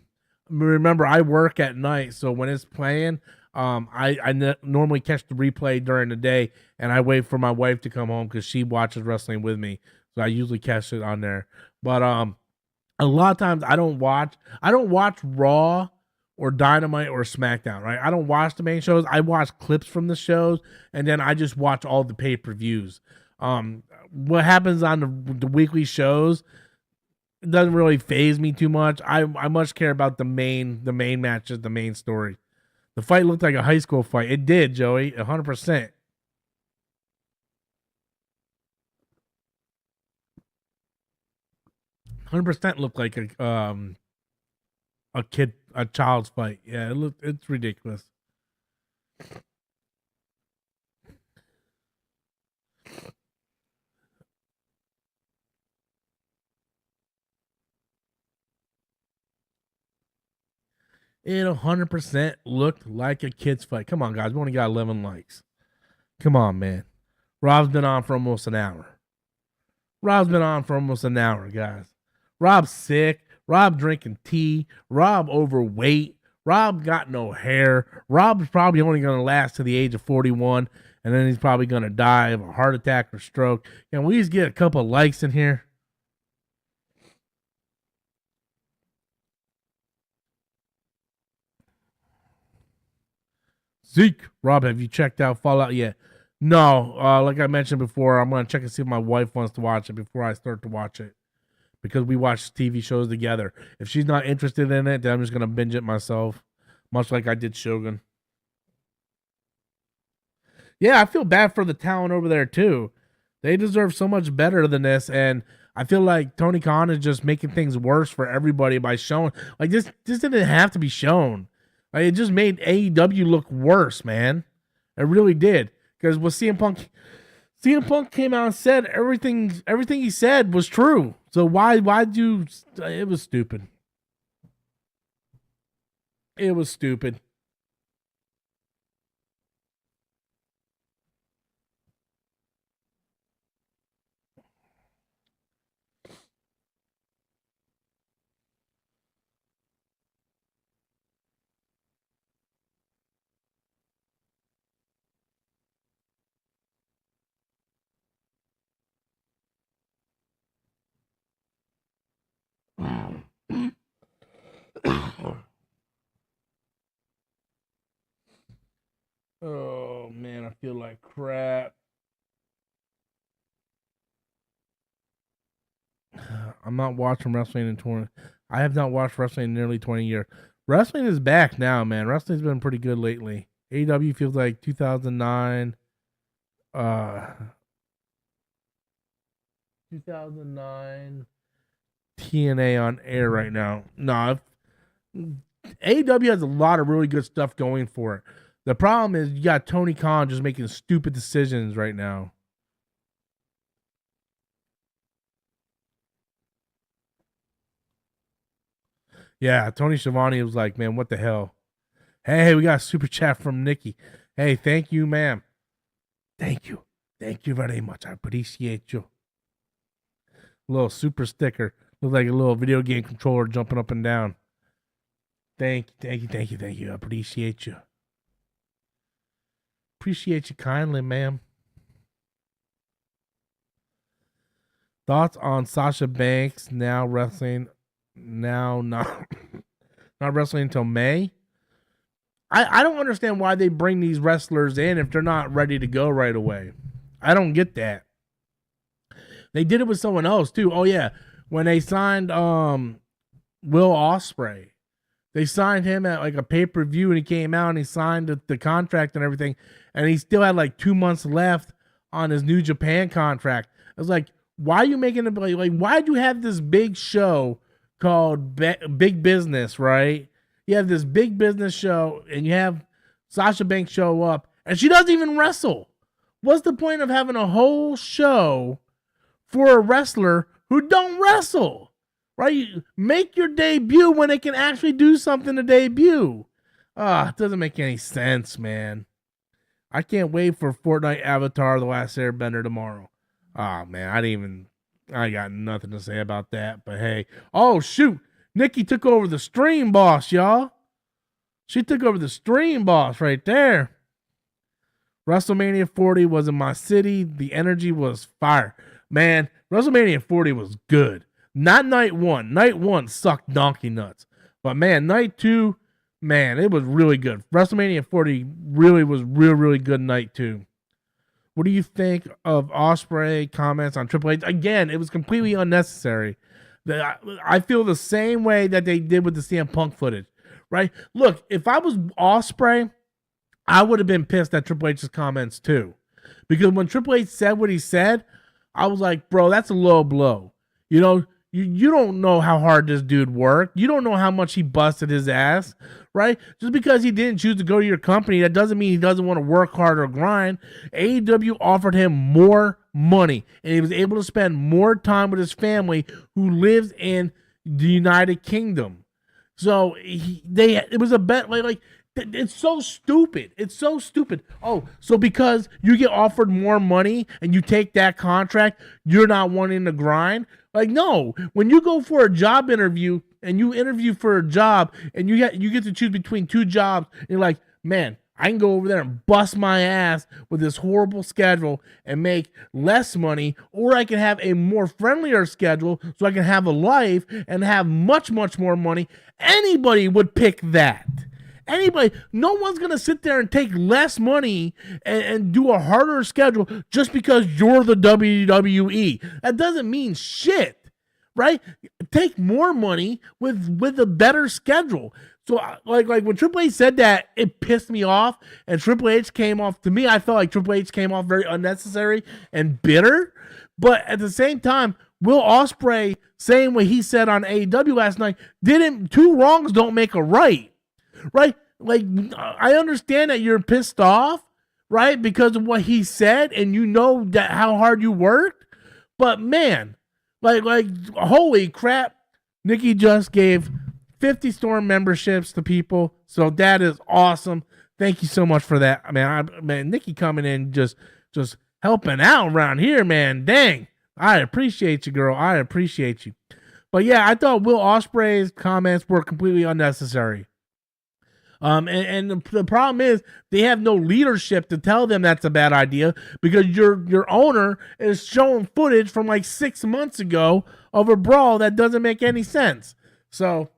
Remember, I work at night, so when it's playing, normally catch the replay during the day, and I wait for my wife to come home because she watches wrestling with me. So I usually catch it on there. But a lot of times I don't watch Raw or Dynamite or SmackDown, right? I don't watch the main shows. I watch clips from the shows, and then I just watch all the pay-per-views. What happens on the weekly shows doesn't really phase me too much. I much care about the main matches, the main story. The fight looked like a high school fight. It did, Joey, 100%. Looked like a child's fight. Yeah, it's ridiculous. It 100% looked like a kid's fight. Come on, guys. We only got 11 likes. Come on, man. Rob's been on for almost an hour. Guys. Rob's sick. Rob drinking tea. Rob overweight. Rob got no hair. Rob's probably only going to last to the age of 41, and then he's probably going to die of a heart attack or stroke. Can we just get a couple of likes in here? Zeke, Rob, have you checked out Fallout yet? No, like I mentioned before, I'm gonna check and see if my wife wants to watch it before I start to watch it, because we watch TV shows together. If she's not interested in it, then I'm just gonna binge it myself, much like I did Shogun. Yeah, I feel bad for the talent over there too. They deserve so much better than this, and I feel like Tony Khan is just making things worse for everybody by showing like this. This didn't have to be shown. Like, it just made AEW look worse, man. It really did. Because with CM Punk came out and said everything he said was true. So why do it was stupid. It was stupid. Oh man, I feel like crap. I'm not watching wrestling in 20. I have not watched wrestling in nearly 20 years. Wrestling is back now, man. Wrestling's been pretty good lately. AEW feels like 2009. 2009 TNA on air right now. No, AEW has a lot of really good stuff going for it. The problem is you got Tony Khan just making stupid decisions right now. Yeah, Tony Schiavone was like, man, what the hell? Hey, we got a super chat from Nikki. Hey, thank you, ma'am. Thank you. Thank you very much. I appreciate you. Little super sticker. Looks like a little video game controller jumping up and down. Thank you. I appreciate you. Appreciate you kindly, ma'am. Thoughts on Sasha Banks now wrestling? Now not not wrestling until May. I don't understand why they bring these wrestlers in if they're not ready to go right away. I don't get that. They did it with someone else too. Oh yeah, when they signed Will Ospreay, they signed him at like a pay-per-view and he came out and he signed the contract and everything, and he still had like 2 months left on his New Japan contract. I was like, why are you making it like why'd you have this big show called Big Business, right? You have this big business show and you have Sasha Banks show up and she doesn't even wrestle. What's the point of having a whole show for a wrestler who don't wrestle? Right? Make your debut when it can actually do something to debut. It doesn't make any sense, man. I can't wait for Fortnite Avatar: The Last Airbender tomorrow. Man, I got nothing to say about that. But hey, oh shoot, Nikki took over the stream boss, y'all. She took over the stream boss right there. WrestleMania 40 was in my city. The energy was fire. Man, WrestleMania 40 was good. Not night one. Night one sucked donkey nuts. But man, night two, man, it was really good. WrestleMania 40 really was really good night two. What do you think of Ospreay comments on Triple H? Again, it was completely unnecessary. I feel the same way that they did with the CM Punk footage, right? Look, if I was Ospreay, I would have been pissed at Triple H's comments too. Because when Triple H said what he said, I was like, bro, that's a low blow. You know, you don't know how hard this dude worked. You don't know how much he busted his ass, right? Just because he didn't choose to go to your company, that doesn't mean he doesn't want to work hard or grind. AEW offered him more money, and he was able to spend more time with his family who lives in the United Kingdom. So it was a bet like it's so stupid. It's so stupid. Oh, so because you get offered more money and you take that contract, you're not wanting to grind? Like, no. When you go for a job interview and you interview for a job and you get to choose between two jobs, and you're like, man, I can go over there and bust my ass with this horrible schedule and make less money, or I can have a more friendlier schedule so I can have a life and have much more money. Anybody would pick that. Anybody, no one's going to sit there and take less money and do a harder schedule just because you're the WWE. That doesn't mean shit, right? Take more money with a better schedule. So like when Triple H said that, it pissed me off, and Triple H came off, to me, I felt like Triple H came off very unnecessary and bitter. But at the same time, Will Ospreay saying what he said on AEW last night, two wrongs don't make a right. Right? Like, I understand that you're pissed off, right? Because of what he said, and you know that how hard you worked. But man, like holy crap, Nikki just gave 50 Storm memberships to people. So that is awesome. Thank you so much for that. Man, Nikki coming in just helping out around here, man. Dang. I appreciate you, girl. I appreciate you. But yeah, I thought Will Ospreay's comments were completely unnecessary. And the problem is they have no leadership to tell them that's a bad idea, because your owner is showing footage from like 6 months ago of a brawl that doesn't make any sense. So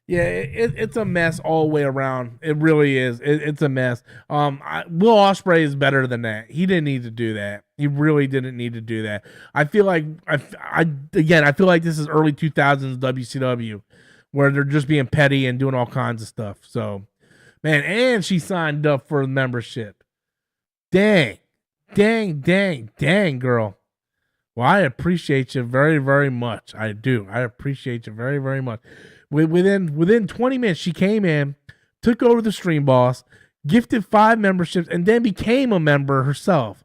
yeah, it's a mess all the way around. It really is. It's a mess. Will Ospreay is better than that. He didn't need to do that. He really didn't need to do that. I feel like I feel like this is early 2000s WCW, where they're just being petty and doing all kinds of stuff. So. Man, and she signed up for membership. Dang, girl. Well, I appreciate you very much. I do. I appreciate you very much. Within 20 minutes, she came in, took over the stream boss, gifted 5 memberships, and then became a member herself.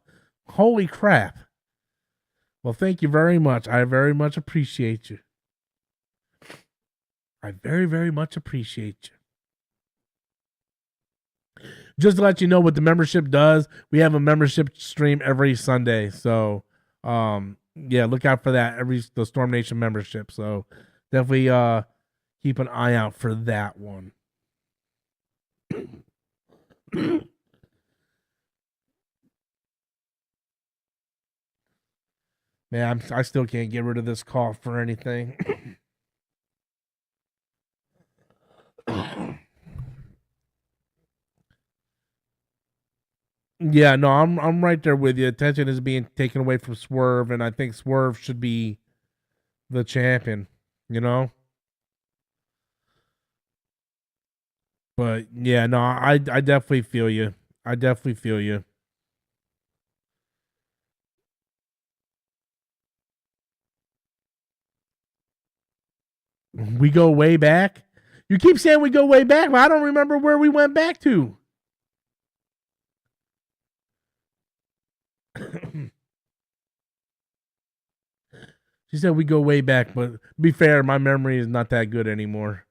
Holy crap. Well, thank you very much. I very much appreciate you. I very much appreciate you. Just to let you know what the membership does, we have a membership stream every Sunday. So, yeah, look out for that. The Storm Nation membership. So, definitely keep an eye out for that one. Man, I still can't get rid of this cough for anything. Yeah, no, I'm right there with you. Attention is being taken away from Swerve, and I think Swerve should be the champion. You know, but yeah, no, I definitely feel you. I definitely feel you. We go way back. You keep saying we go way back, but I don't remember where we went back to. She said we go way back, but be fair, my memory is not that good anymore.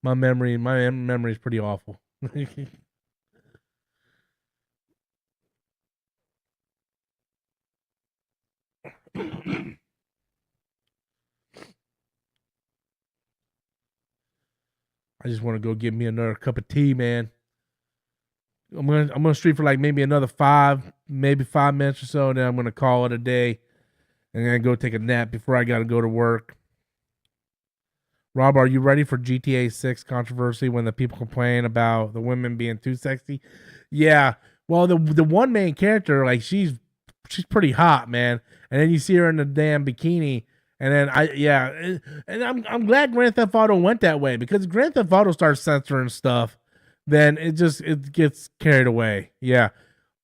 My memory is pretty awful. I just want to go get me another cup of tea, man. I'm gonna stream for like maybe another 5 minutes or so, and then I'm gonna call it a day and then go take a nap before I gotta go to work. Rob, are you ready for GTA 6 controversy when the people complain about the women being too sexy? Yeah. Well, the one main character, like she's pretty hot, man. And then you see her in the damn bikini, and then and I'm glad Grand Theft Auto went that way because Grand Theft Auto starts censoring stuff, then it gets carried away. Yeah.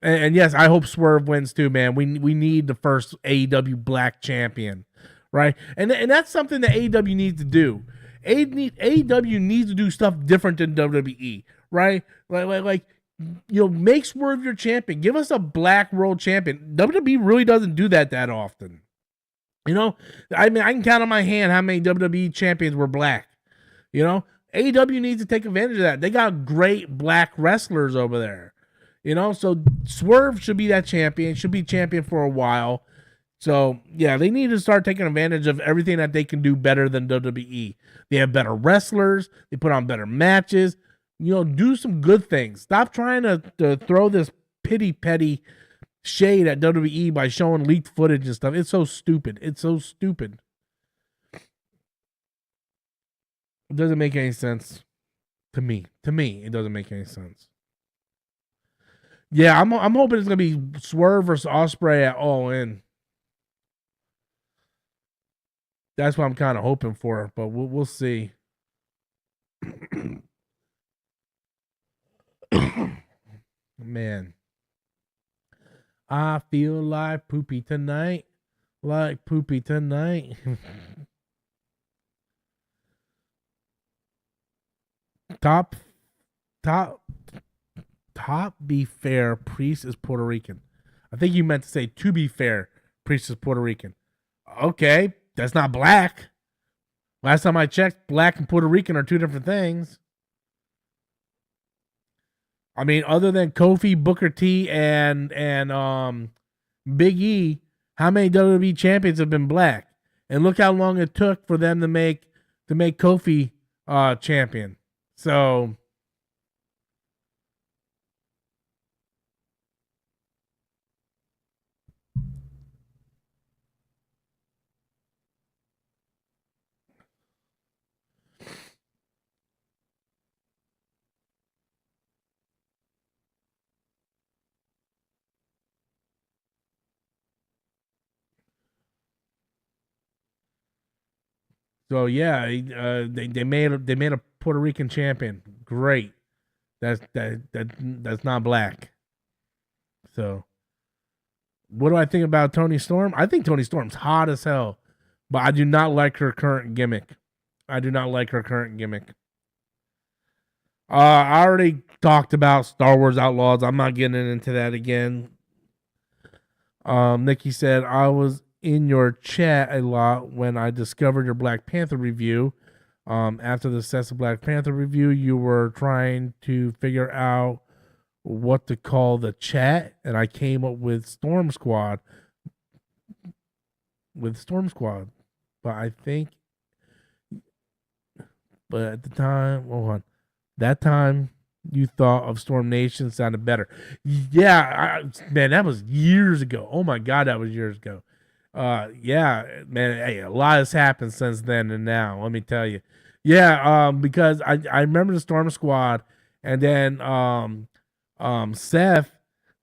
And yes, I hope Swerve wins too, man. We need the first AEW Black Champion, right? And that's something that AEW needs to do. AEW needs to do stuff different than WWE, right? Like make Swerve your champion. Give us a Black World Champion. WWE really doesn't do that often. You know, I mean, I can count on my hand how many WWE champions were black. You know, AEW needs to take advantage of that. They got great black wrestlers over there. You know, so Swerve should be that champion, should be champion for a while. So, yeah, they need to start taking advantage of everything that they can do better than WWE. They have better wrestlers, they put on better matches. You know, do some good things. Stop trying to throw this pity petty shade at WWE by showing leaked footage and stuff. It's so stupid. It's so stupid. It doesn't make any sense to me. To me, it doesn't make any sense. Yeah, I'm hoping it's gonna be Swerve versus Osprey at All In. That's what I'm kind of hoping for, but we'll see. Man, I feel like poopy tonight, like poopy tonight. top, top, top. Be fair, Priest is Puerto Rican. I think you meant to say to be fair, Priest is Puerto Rican. Okay, that's not black. Last time I checked, black and Puerto Rican are two different things. I mean, other than Kofi, Booker T, and Big E, how many WWE champions have been black? And look how long it took for them to make Kofi champion. So yeah, they made a Puerto Rican champion. Great. That's not black. So what do I think about Tony Storm? I think Tony Storm's hot as hell, but I do not like her current gimmick. I do not like her current gimmick. I already talked about Star Wars Outlaws. I'm not getting into that again. Nikki said I was in your chat a lot when I discovered your Black Panther review. After the successful Black Panther review, you were trying to figure out what to call the chat, and I came up with Storm Squad. But I think, but at the time, hold on, that time you thought of Storm Nation sounded better. Yeah, man, that was years ago. Oh my god, that was years ago. Yeah, man, hey, a lot has happened since then and now. Let me tell you. Yeah, because I remember the Storm Squad, and then Seth,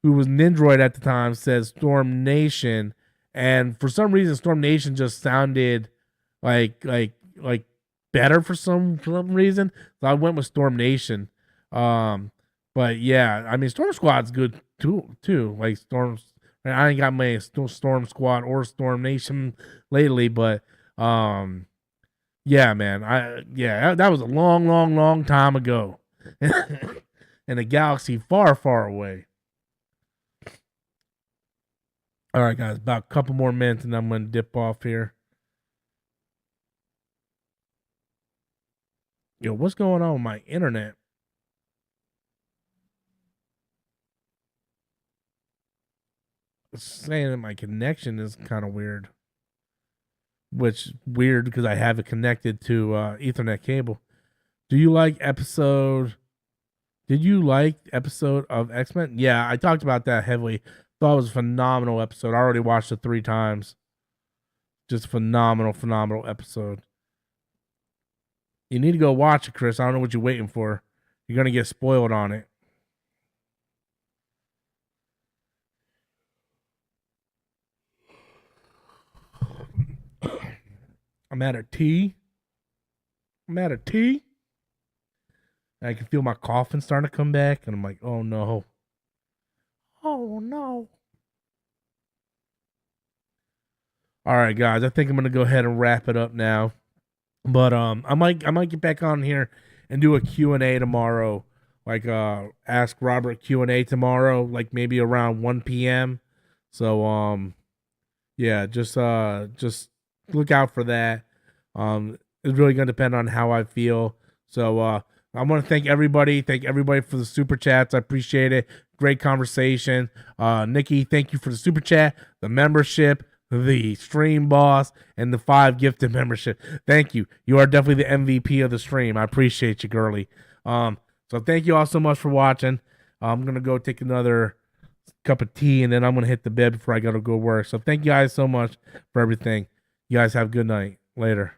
who was Nindroid at the time, says Storm Nation, and for some reason, Storm Nation just sounded like better for some reason. So I went with Storm Nation. But yeah, I mean Storm Squad's good too. Like I ain't got my Storm Squad or Storm Nation lately, but yeah, man, that was a long, long, long time ago, in a galaxy far, far away. All right, guys, about a couple more minutes, and I'm gonna dip off here. Yo, what's going on with my internet? It's saying that my connection is kind of weird. Which weird because I have it connected to Ethernet cable. Do you like episode? Did you like episode of X-Men? Yeah, I talked about that heavily. Thought it was a phenomenal episode. I already watched it 3 times. Just phenomenal, phenomenal episode. You need to go watch it, Chris. I don't know what you're waiting for. You're gonna get spoiled on it. I'm at a T. I'm at a T. I can feel my coughing starting to come back, and I'm like, oh no. Oh no. All right, guys. I think I'm gonna go ahead and wrap it up now. But I might get back on here and do a Q&A tomorrow. Like ask Robert Q&A tomorrow, like maybe around 1 p.m. So yeah, just look out for that. It's really gonna depend on how I feel. So I want to thank everybody for the super chats. I appreciate it. Great conversation. Nikki, thank you for the super chat, the membership, the stream boss, and the 5 gifted membership. Thank you. You are definitely the MVP of the stream. I appreciate you, girly. So thank you all so much for watching. I'm gonna go take another cup of tea, and then I'm gonna hit the bed before I gotta go work. So thank you guys so much for everything. You guys have a good night. Later.